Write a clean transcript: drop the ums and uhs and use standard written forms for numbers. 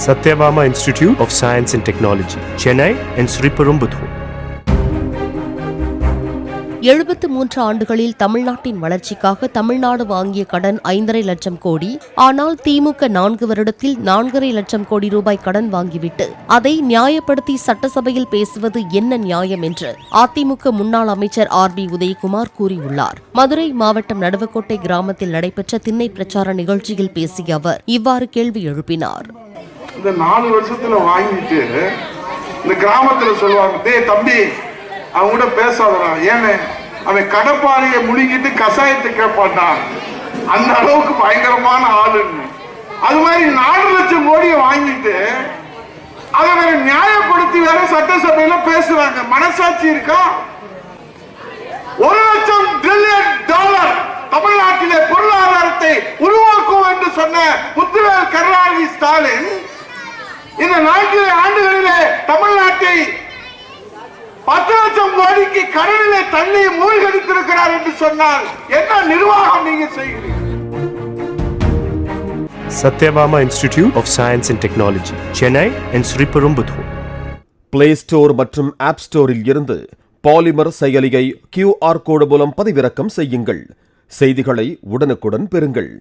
Satyabama Institute of Science and Technology, Chennai and Sriperumbudur. 73 ஆண்டுகளில் தமிழ்நாட்டின் வளர்ச்சிக்காக தமிழ்நாடு வாங்கிய கடன் 5.5 லட்சம் கோடி. ஆனால் திமுக 4 வருடத்தில் 4.5 லட்சம் கோடி ரூபாய் கடன் வாங்கிவிட்டு அதை நியாயப்படுத்தி சட்டசபையில் பேசுவது என்ன நியாயம் என்று அதிமுக முன்னாள் அமைச்சர் RB உதயகுமார் கூறியுள்ளார். மதுரை மாவட்டம் நடுவக்கோட்டை கிராமத்தில் நடைபெற்ற திண்ணை பிரச்சார நிகழ்ச்சியில் பேசிய அவர் இவ்வாறு கேள்வி எழுப்பினார். இந்த 4 வருஷத்துல வாங்கிட்டு இந்த கிராமத்துல சொல்லுவாங்க, டேய் தம்பி அவங்க பேசாதடா, ஏன்னு அவன் கடப்பாறையை முழுங்கிட்டு கசாயத்தை கேட்பான்டான், அந்த அளவுக்கு பயங்கரமான ஆளுன்னு. அது மாதிரி 4 லட்சம் கோடியை வாங்கிட்டு அதை வேற நியாயப்படுத்தி வேற சட்டசபையில பேசுறாங்க. மனசாட்சி இருக்கா? 1 லட்சம் பில்லியன் டாலர் தமிழ்நாட்டிலே பொருளாதாரத்தை உருவாக்கும் என்று சொன்ன முத்துவேல் கருணாநிதி ஸ்டாலின் இந்த 4 ஆண்டுகளிலே தமிழ்நாட்டை 10 லட்சம் கோடிக்கு கடனிலே தள்ளி மூழ்கடித்திருக்கிறார் என்று சொன்னால் என்ன நிர்வாகம் நீங்க செய்கிறீங்க? Satyabama Institute of Science and Technology, Chennai and Sriperumbudur. Play store மற்றும் ஆப் ஸ்டோரில் இருந்து பாலிமர் செயலியை QR கோடு மூலம் பதிவிறக்கம் செய்யுங்கள். செய்திகளை உடனுக்குடன் பெறுங்கள்.